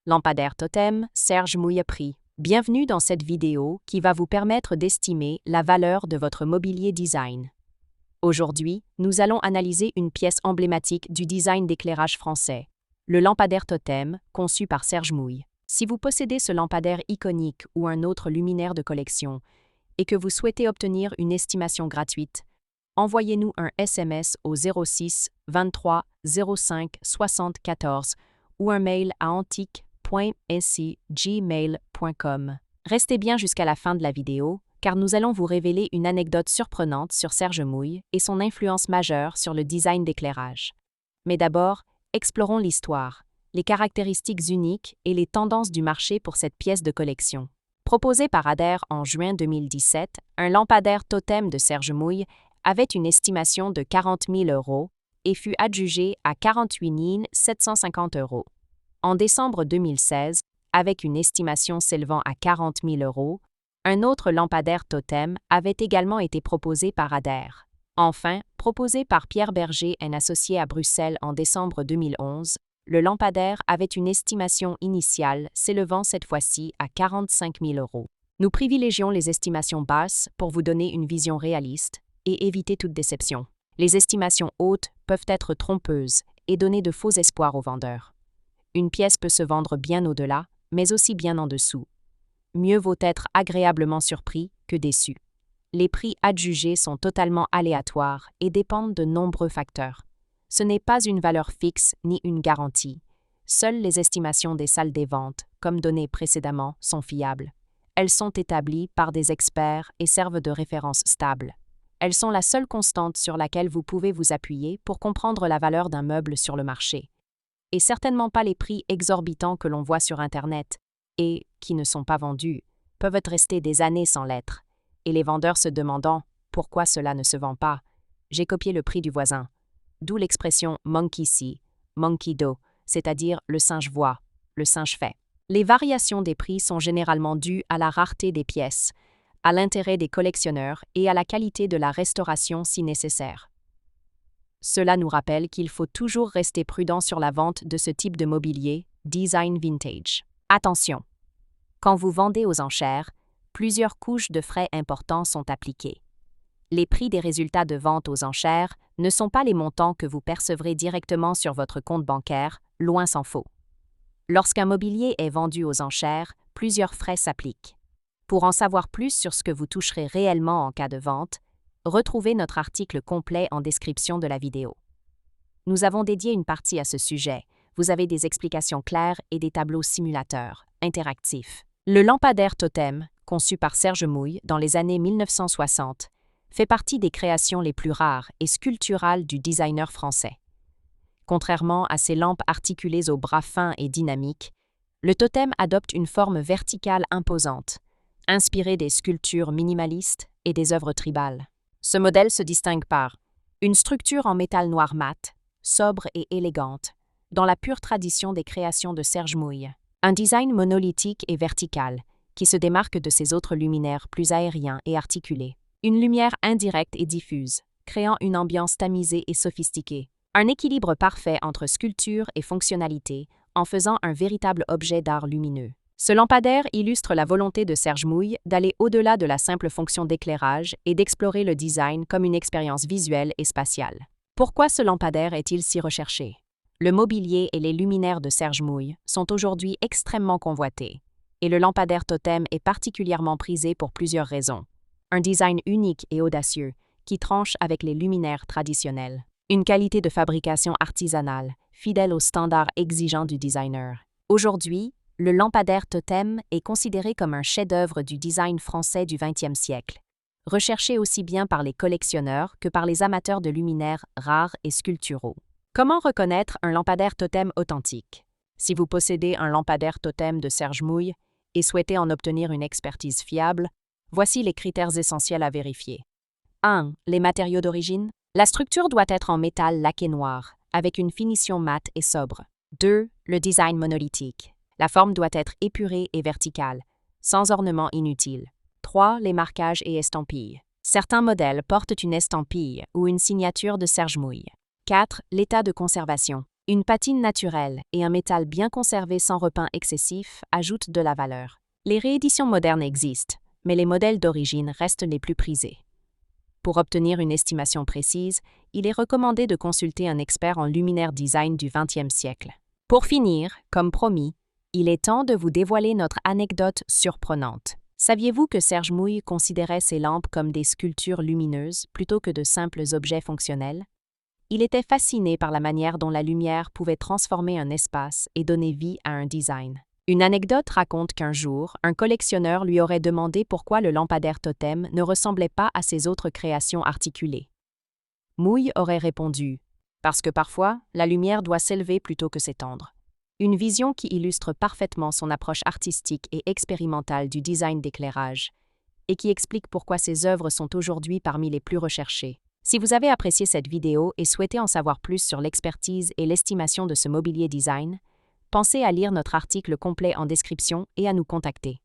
Lampadaire totem, Serge Mouille prix. Bienvenue dans cette vidéo qui va vous permettre d'estimer la valeur de votre mobilier design. Aujourd'hui, nous allons analyser une pièce emblématique du design d'éclairage français, le lampadaire totem, conçu par Serge Mouille. Si vous possédez ce lampadaire iconique ou un autre luminaire de collection et que vous souhaitez obtenir une estimation gratuite, envoyez-nous un SMS au 06 23 05 74 ou un mail à antique.sc@gmail.com. Restez bien jusqu'à la fin de la vidéo, car nous allons vous révéler une anecdote surprenante sur Serge Mouille et son influence majeure sur le design d'éclairage. Mais d'abord, explorons l'histoire, les caractéristiques uniques et les tendances du marché pour cette pièce de collection. Proposé par Adair en juin 2017, un lampadaire totem de Serge Mouille avait une estimation de 40 000 € et fut adjugé à 48 750 €. En décembre 2016, avec une estimation s'élevant à 40 000 €, un autre lampadaire totem avait également été proposé par Adair. Enfin, proposé par Pierre Berger, un associé à Bruxelles en décembre 2011, le lampadaire avait une estimation initiale s'élevant cette fois-ci à 45 000 €. Nous privilégions les estimations basses pour vous donner une vision réaliste et éviter toute déception. Les estimations hautes peuvent être trompeuses et donner de faux espoirs aux vendeurs. Une pièce peut se vendre bien au-delà, mais aussi bien en dessous. Mieux vaut être agréablement surpris que déçu. Les prix adjugés sont totalement aléatoires et dépendent de nombreux facteurs. Ce n'est pas une valeur fixe ni une garantie. Seules les estimations des salles des ventes, comme données précédemment, sont fiables. Elles sont établies par des experts et servent de référence stable. Elles sont la seule constante sur laquelle vous pouvez vous appuyer pour comprendre la valeur d'un meuble sur le marché. Et certainement pas les prix exorbitants que l'on voit sur Internet et, qui ne sont pas vendus, peuvent rester des années sans l'être, et les vendeurs se demandant « pourquoi cela ne se vend pas ?» J'ai copié le prix du voisin. D'où l'expression « monkey see »,« monkey do », c'est-à-dire « le singe voit »,« le singe fait ». Les variations des prix sont généralement dues à la rareté des pièces, à l'intérêt des collectionneurs et à la qualité de la restauration si nécessaire. Cela nous rappelle qu'il faut toujours rester prudent sur la vente de ce type de mobilier, design vintage. Attention! Quand vous vendez aux enchères, plusieurs couches de frais importants sont appliquées. Les prix des résultats de vente aux enchères ne sont pas les montants que vous percevrez directement sur votre compte bancaire, loin s'en faut. Lorsqu'un mobilier est vendu aux enchères, plusieurs frais s'appliquent. Pour en savoir plus sur ce que vous toucherez réellement en cas de vente, retrouvez notre article complet en description de la vidéo. Nous avons dédié une partie à ce sujet. Vous avez des explications claires et des tableaux simulateurs, interactifs. Le lampadaire totem, conçu par Serge Mouille dans les années 1960, fait partie des créations les plus rares et sculpturales du designer français. Contrairement à ces lampes articulées aux bras fins et dynamiques, le totem adopte une forme verticale imposante, inspirée des sculptures minimalistes et des œuvres tribales. Ce modèle se distingue par une structure en métal noir mat, sobre et élégante, dans la pure tradition des créations de Serge Mouille. Un design monolithique et vertical, qui se démarque de ses autres luminaires plus aériens et articulés. Une lumière indirecte et diffuse, créant une ambiance tamisée et sophistiquée. Un équilibre parfait entre sculpture et fonctionnalité, en faisant un véritable objet d'art lumineux. Ce lampadaire illustre la volonté de Serge Mouille d'aller au-delà de la simple fonction d'éclairage et d'explorer le design comme une expérience visuelle et spatiale. Pourquoi ce lampadaire est-il si recherché? Le mobilier et les luminaires de Serge Mouille sont aujourd'hui extrêmement convoités, et le lampadaire totem est particulièrement prisé pour plusieurs raisons. Un design unique et audacieux, qui tranche avec les luminaires traditionnels. Une qualité de fabrication artisanale, fidèle aux standards exigeants du designer. Aujourd'hui, le lampadaire totem est considéré comme un chef-d'œuvre du design français du XXe siècle, recherché aussi bien par les collectionneurs que par les amateurs de luminaires rares et sculpturaux. Comment reconnaître un lampadaire totem authentique? Si vous possédez un lampadaire totem de Serge Mouille et souhaitez en obtenir une expertise fiable, voici les critères essentiels à vérifier. 1. Les matériaux d'origine. La structure doit être en métal laqué noir, avec une finition mate et sobre. 2. Le design monolithique. La forme doit être épurée et verticale, sans ornement inutile. 3. Les marquages et estampilles. Certains modèles portent une estampille ou une signature de Serge Mouille. 4. L'état de conservation. Une patine naturelle et un métal bien conservé sans repeint excessif ajoutent de la valeur. Les rééditions modernes existent, mais les modèles d'origine restent les plus prisés. Pour obtenir une estimation précise, il est recommandé de consulter un expert en luminaire design du XXe siècle. Pour finir, comme promis, il est temps de vous dévoiler notre anecdote surprenante. Saviez-vous que Serge Mouille considérait ses lampes comme des sculptures lumineuses plutôt que de simples objets fonctionnels? Il était fasciné par la manière dont la lumière pouvait transformer un espace et donner vie à un design. Une anecdote raconte qu'un jour, un collectionneur lui aurait demandé pourquoi le lampadaire totem ne ressemblait pas à ses autres créations articulées. Mouille aurait répondu « Parce que parfois, la lumière doit s'élever plutôt que s'étendre ». Une vision qui illustre parfaitement son approche artistique et expérimentale du design d'éclairage, et qui explique pourquoi ses œuvres sont aujourd'hui parmi les plus recherchées. Si vous avez apprécié cette vidéo et souhaitez en savoir plus sur l'expertise et l'estimation de ce mobilier design, pensez à lire notre article complet en description et à nous contacter.